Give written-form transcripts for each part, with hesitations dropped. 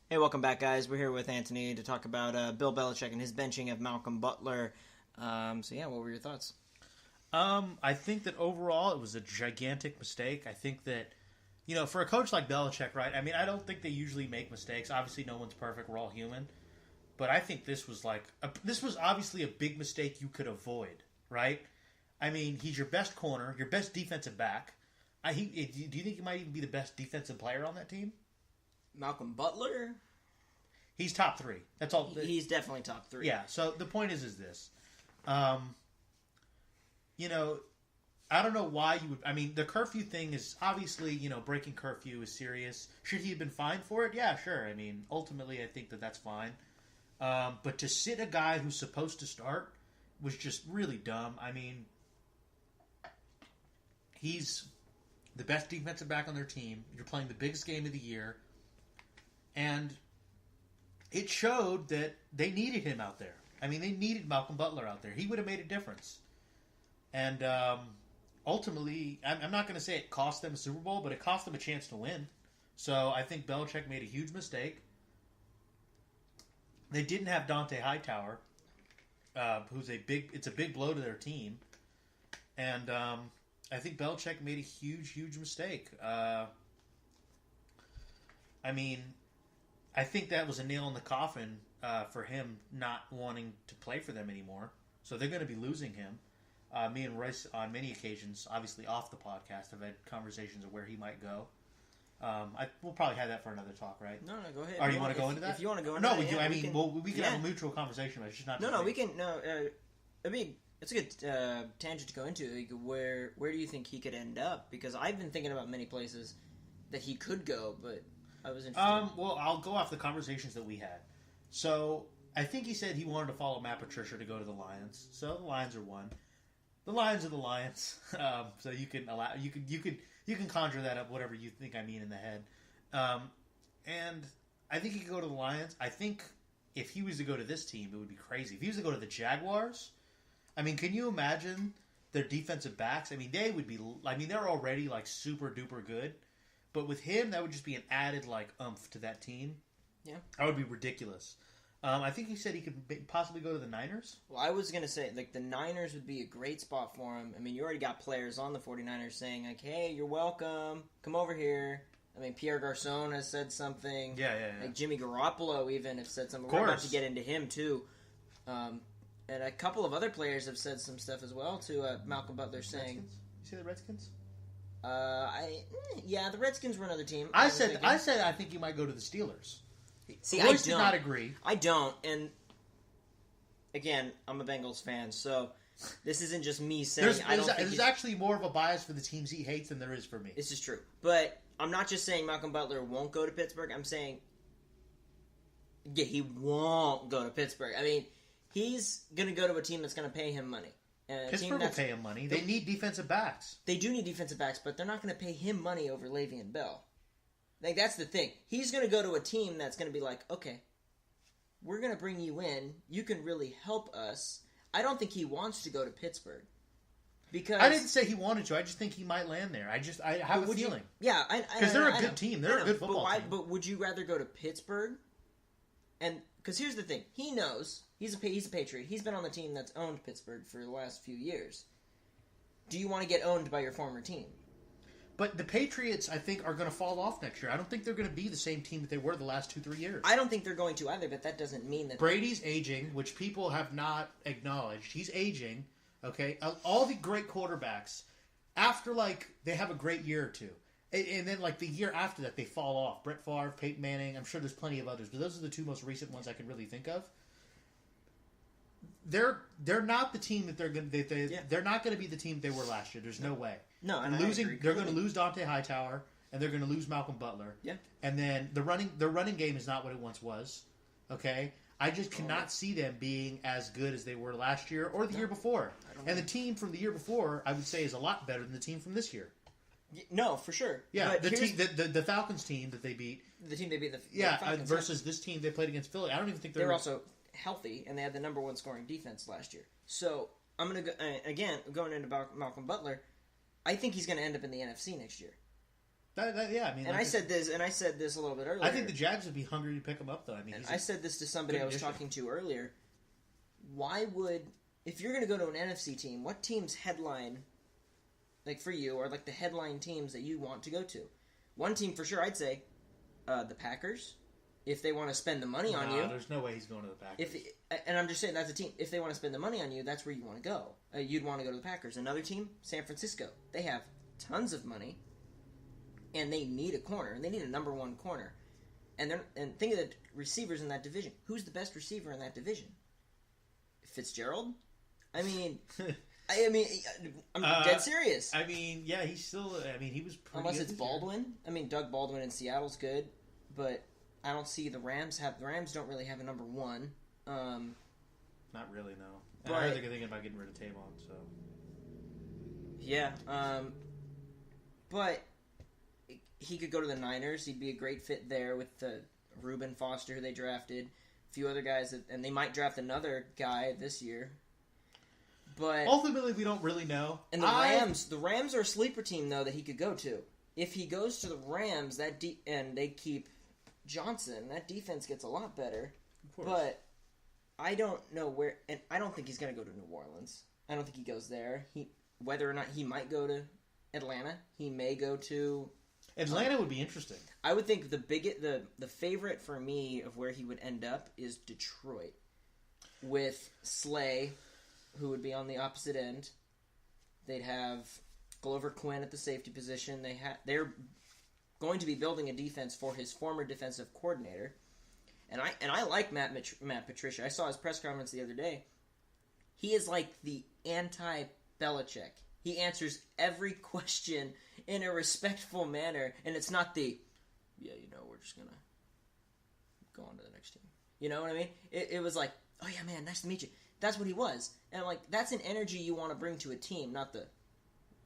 Hey, welcome back, guys. We're here with Anthony to talk about Bill Belichick and his benching of Malcolm Butler. What were your thoughts? I think that overall it was a gigantic mistake. I think that, for a coach like Belichick, right? I mean, I don't think they usually make mistakes. Obviously, no one's perfect. We're all human. But I think this was this was obviously a big mistake you could avoid, right? I mean, he's your best corner, your best defensive back. Do you think he might even be the best defensive player on that team? Malcolm Butler? He's top three. That's all. He's definitely top three. Yeah, so the point is this. I don't know why you would... I mean, the curfew thing is obviously, breaking curfew is serious. Should he have been fined for it? Yeah, sure. I mean, ultimately, I think that that's fine. But to sit a guy who's supposed to start was just really dumb. I mean, he's the best defensive back on their team. You're playing the biggest game of the year. And it showed that they needed him out there. I mean, they needed Malcolm Butler out there. He would have made a difference. And ultimately, I'm not going to say it cost them a Super Bowl, but it cost them a chance to win. So I think Belichick made a huge mistake. They didn't have Dante Hightower, it's a big blow to their team. And I think Belichick made a huge mistake. I mean, I think that was a nail in the coffin for him not wanting to play for them anymore. So they're going to be losing him. Me and Royce, on many occasions, obviously off the podcast, have had conversations of where he might go. We'll probably have that for another talk, right? No, go ahead. Or you want to go into that? If you want to go into that, that, we can have a mutual conversation, but it's just not. No, we can. No, it's a good tangent to go into. Like, where do you think he could end up? Because I've been thinking about many places that he could go, but I was interested. Well, I'll go off the conversations that we had. So I think he said he wanted to follow Matt Patricia to go to the Lions. So the Lions are one. The Lions are the Lions. So you can conjure that up, whatever you think I mean in the head. And I think he could go to the Lions. I think if he was to go to this team, it would be crazy. If he was to go to the Jaguars, I mean, can you imagine their defensive backs? I mean, they would be. I mean, they're already like super duper good, but with him, that would just be an added like oomph to that team. Yeah, that would be ridiculous. I think he said he could possibly go to the Niners. Well, I was going to say, like, the Niners would be a great spot for him. I mean, you already got players on the 49ers saying, like, hey, you're welcome. Come over here. I mean, Pierre Garçon has said something. Yeah. Like, Jimmy Garoppolo even have said something. We're about to get into him, too. And a couple of other players have said some stuff as well, to Malcolm Butler saying... Redskins? You see the Redskins? The Redskins were another team. I said I think you might go to the Steelers. See, Royce did not agree. I don't, and again, I'm a Bengals fan, so this isn't just me saying there's actually more of a bias for the teams he hates than there is for me. This is true, but I'm not just saying Malcolm Butler won't go to Pittsburgh. I'm saying, he won't go to Pittsburgh. I mean, he's going to go to a team that's going to pay him money. Pittsburgh will pay him money. They need defensive backs. They do need defensive backs, but they're not going to pay him money over Le'Veon Bell. Like, that's the thing. He's going to go to a team that's going to be like, okay, we're going to bring you in. You can really help us. I don't think he wants to go to Pittsburgh. Because I didn't say he wanted to. I just think he might land there. I have a feeling. Because they're a good team. They're a good football team. But would you rather go to Pittsburgh? And because here's the thing. He knows. He's a Patriot. He's been on the team that's owned Pittsburgh for the last few years. Do you want to get owned by your former team? But the Patriots, I think, are going to fall off next year. I don't think they're going to be the same team that they were the last 2-3 years. I don't think they're going to either, but that doesn't mean that... Brady's aging, which people have not acknowledged. He's aging, okay? All the great quarterbacks, after, they have a great year or two. And then, the year after that, they fall off. Brett Favre, Peyton Manning, I'm sure there's plenty of others, but those are the two most recent ones I can really think of. They're not the team that they're going to... They're not going to be the team they were last year. There's no way. No, and they're going to lose Dante Hightower, and they're going to lose Malcolm Butler. Yeah. And then their running game is not what it once was. Okay? I just cannot see them being as good as they were last year or the year before. And the team from the year before, I would say, is a lot better than the team from this year. No, for sure. Yeah, but the Falcons team that they beat. The team they beat the Falcons, versus this team they played against Philly. I don't even think they're also healthy, and they had the number one scoring defense last year. So I'm going to go again going into Malcolm Butler. I think he's going to end up in the NFC next year. Yeah, I mean, and I said this a little bit earlier. I think the Jags would be hungry to pick him up, though. I mean, I said this to somebody I was talking to earlier. Why would, if you're going to go to an NFC team, what teams headline, like for you, are like the headline teams that you want to go to? One team for sure, I'd say, the Packers. If they want to spend the money on you, there's no way he's going to the Packers. And I'm just saying that's a team. If they want to spend the money on you, that's where you want to go. You'd want to go to the Packers. Another team, San Francisco. They have tons of money, and they need a corner, and they need a number one corner. And think of the receivers in that division. Who's the best receiver in that division? Fitzgerald? I mean, I'm dead serious. I mean, yeah, he's still. I mean, he was pretty unless good it's Baldwin. Year. I mean, Doug Baldwin in Seattle's good, but I don't see the Rams have. The Rams don't really have a number one. Not really, no. And I heard they're thinking about getting rid of Tavon, so. Yeah, but he could go to the Niners. He'd be a great fit there with the Reuben Foster, who they drafted, a few other guys, and they might draft another guy this year. But ultimately, we don't really know. And the Rams are a sleeper team though that he could go to. If he goes to the Rams, and they keep Johnson, that defense gets a lot better. Of course. But I don't know where, and I don't think he's going to go to New Orleans. I don't think he goes there. Whether or not he might go to Atlanta, he may go to Atlanta would be interesting. I would think the favorite for me of where he would end up is Detroit, with Slay, who would be on the opposite end. They'd have Glover Quinn at the safety position. They're going to be building a defense for his former defensive coordinator, and I like Matt Patricia. I saw his press conference the other day. He is like the anti-Belichick. He answers every question in a respectful manner, and it's not we're just going to go on to the next team. You know what I mean? It was like, oh yeah, man, nice to meet you. That's what he was. And I'm like, that's an energy you want to bring to a team, not the,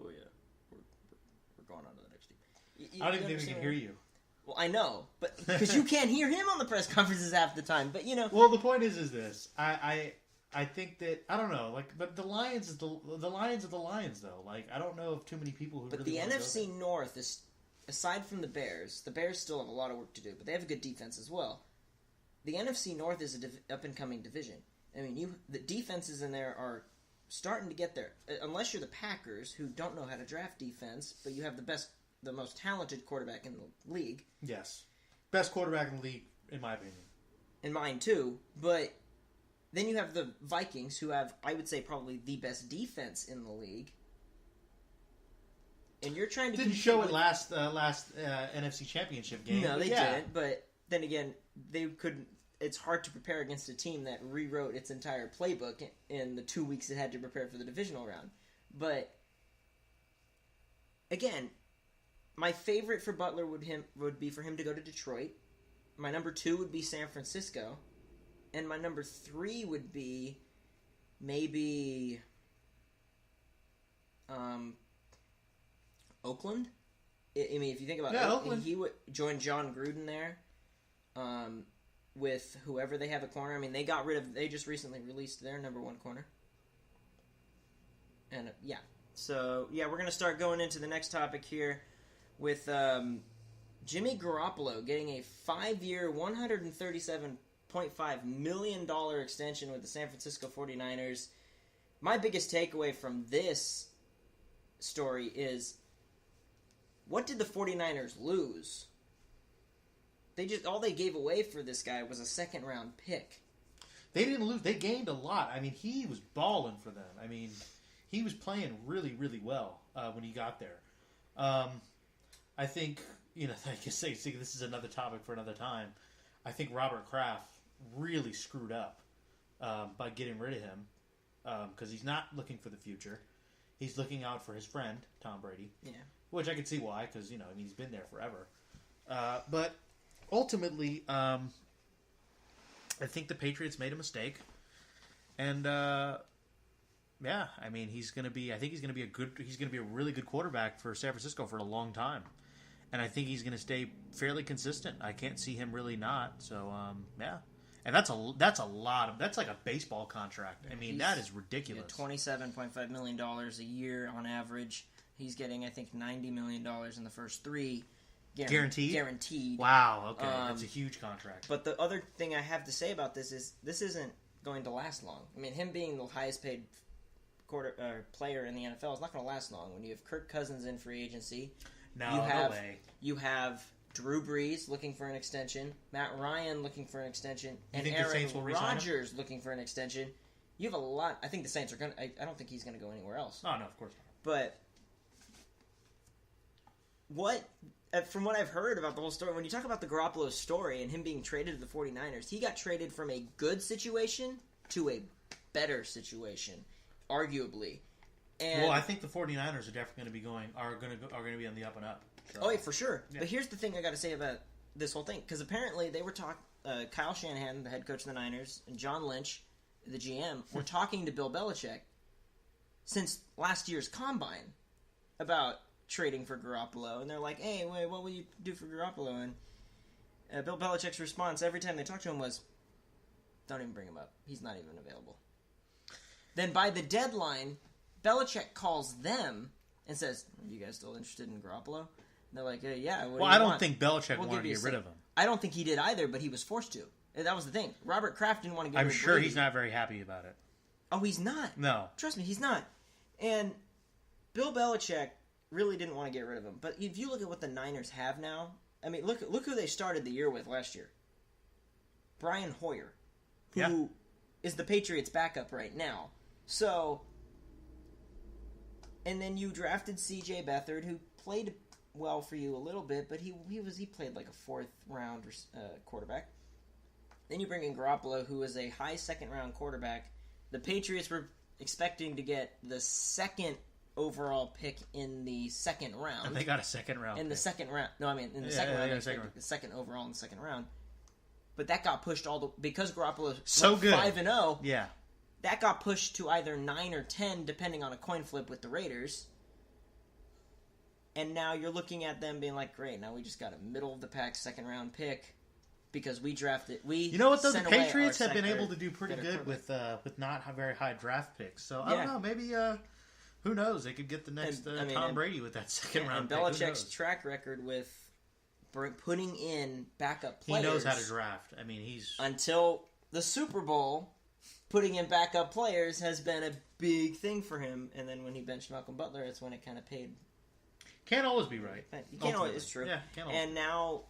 oh yeah, we're going on to the next team. I don't even think we can hear you. Well, I know, but because you can't hear him on the press conferences half the time. But Well, the point is this. I think that I don't know, but the Lions is the Lions are the Lions though. Like I don't know if too many people who. But really the NFC North is, aside from the Bears still have a lot of work to do, but they have a good defense as well. The NFC North is an up and coming division. I mean, the defenses in there are starting to get there. Unless you're the Packers, who don't know how to draft defense, but you have the most talented quarterback in the league. Yes, best quarterback in the league, in my opinion. In mine too, but. Then you have the Vikings, who have, I would say, probably the best defense in the league. And you're trying to didn't show it last NFC Championship game. No, they didn't. But then again, they couldn't. It's hard to prepare against a team that rewrote its entire playbook in the 2 weeks it had to prepare for the divisional round. But again, my favorite for Butler would be for him to go to Detroit. My number 2 would be San Francisco. And my number 3 would be maybe Oakland. I mean, if you think about Oakland, he would join John Gruden there with whoever they have at corner. I mean, they just recently released their number 1 corner. And so we're going to start going into the next topic here with Jimmy Garoppolo getting a 5-year, $137.5 million extension with the San Francisco 49ers. My biggest takeaway from this story is, what did the 49ers lose? All they gave away for this guy was a second round pick. They didn't lose. They gained a lot. I mean, he was balling for them. I mean, he was playing really, really well when he got there. I think, I guess this is another topic for another time. I think Robert Kraft really screwed up by getting rid of him because he's not looking for the future. He's looking out for his friend, Tom Brady. Yeah. Which I can see why, because, he's been there forever. But ultimately, I think the Patriots made a mistake. And, he's going to be a really good quarterback for San Francisco for a long time. And I think he's going to stay fairly consistent. I can't see him really not. So, And that's like a baseball contract. I mean, that is ridiculous. $27.5 million a year on average. He's getting, I think, $90 million in the first 3. Guaranteed? Wow, okay. That's a huge contract. But the other thing I have to say about this is this isn't going to last long. I mean, him being the highest paid player in the NFL is not going to last long. When you have Kirk Cousins in free agency, no way. You have Drew Brees looking for an extension, Matt Ryan looking for an extension, and Aaron Rodgers looking for an extension. You have a lot. I think the Saints are going to... I don't think he's going to go anywhere else. Oh, no, of course not. But from what I've heard about the whole story, when you talk about the Garoppolo story and him being traded to the 49ers, he got traded from a good situation to a better situation, arguably. And well, I think the 49ers are definitely going to be on the up and up. So. Oh, yeah, for sure. Yeah. But here's the thing I got to say about this whole thing, because apparently they were Kyle Shanahan, the head coach of the Niners, and John Lynch, the GM, were talking to Bill Belichick since last year's Combine about trading for Garoppolo, and they're like, hey, wait, what will you do for Garoppolo? And Bill Belichick's response every time they talked to him was, don't even bring him up. He's not even available. Then by the deadline, Belichick calls them and says, are you guys still interested in Garoppolo? And they're like, yeah, what do you I don't want? think Belichick wanted to get rid of him. I don't think he did either, but he was forced to. And that was the thing. Robert Kraft didn't want to get rid of I'm sure Brady. he's not very happy about it. Oh, he's not? No. Trust me, he's not. And Bill Belichick really didn't want to get rid of him. But if you look at what the Niners have now, I mean, look who they started the year with last year. Brian Hoyer, who is the Patriots' backup right now. So, and then you drafted C.J. Beathard, who played well for you a little bit, but he played like a fourth-round quarterback. Then you bring in Garoppolo, who is a high second-round quarterback. The Patriots were expecting to get the second overall pick in the second round. And they got a second round. The second round. No, I mean, in the second round. The second overall in the second round. But that got pushed because Garoppolo so good 5-0. Yeah. That got pushed to either 9 or 10, depending on a coin flip with the Raiders. And now you're looking at them being like, great, now we just got a middle-of-the-pack second-round pick because we drafted... You know what, though? The Patriots have been able to do pretty good with not very high draft picks. So, I don't know, maybe... who knows? They could get the next Tom Brady with that second-round pick. And Belichick's track record with putting in backup players... He knows how to draft. I mean, he's... Until the Super Bowl, putting in backup players has been a big thing for him. And then when he benched Malcolm Butler, it's when it kind of paid... Can't always be right. You can't always. It's true. Yeah, can't always. And now,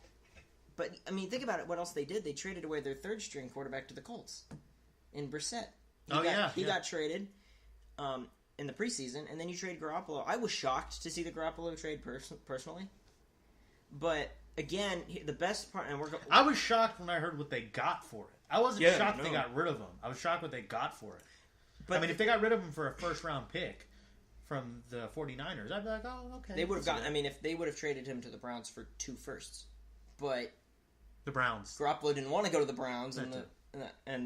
but I mean, think about it. What else they did? They traded away their third-string quarterback to the Colts, in Brissett. He got traded in the preseason, and then you trade Garoppolo. I was shocked to see the Garoppolo trade personally, but again, the best part, and I was shocked when I heard what they got for it. I wasn't shocked they got rid of him. I was shocked what they got for it. But I mean, if they got rid of him for a first-round pick from the 49ers, I'd be like, oh, okay. They would have gotten... I mean, if they would have traded him to the Browns for 2 firsts. But... The Browns. Garoppolo didn't want to go to the Browns, and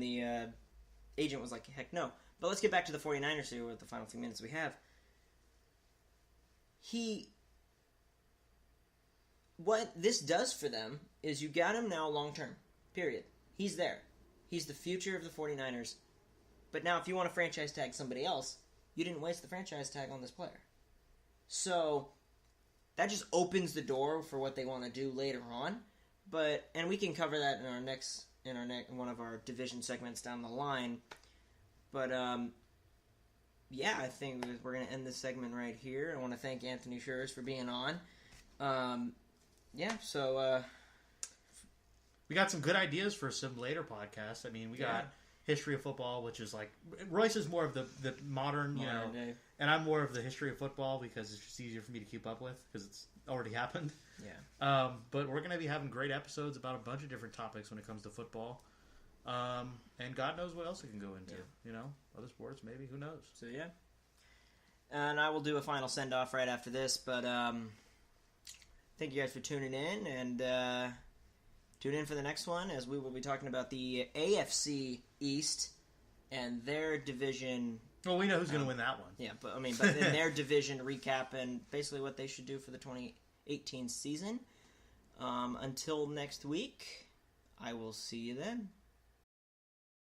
the agent was like, heck no. But let's get back to the 49ers here with the final few minutes we have. What this does for them is you got him now long-term. Period. He's there. He's the future of the 49ers. But now if you want to franchise tag somebody else... You didn't waste the franchise tag on this player. So, that just opens the door for what they want to do later on. And we can cover that in one of our division segments down the line. But, yeah, I think we're going to end this segment right here. I want to thank Anthony Schurz for being on. We got some good ideas for some later podcasts. I mean, we got... History of football, which is like Royce is more of the modern, day. And I'm more of the history of football because it's just easier for me to keep up with because it's already happened. Yeah. But we're going to be having great episodes about a bunch of different topics when it comes to football. And God knows what else it can go into. Yeah. Other sports, maybe. Who knows? So, yeah. And I will do a final send-off right after this, but thank you guys for tuning in, and tune in for the next one as we will be talking about the AFC East and their division. Well, we know who's going to win that one. Yeah, but in their division recap and basically what they should do for the 2018 season. Until next week, I will see you then.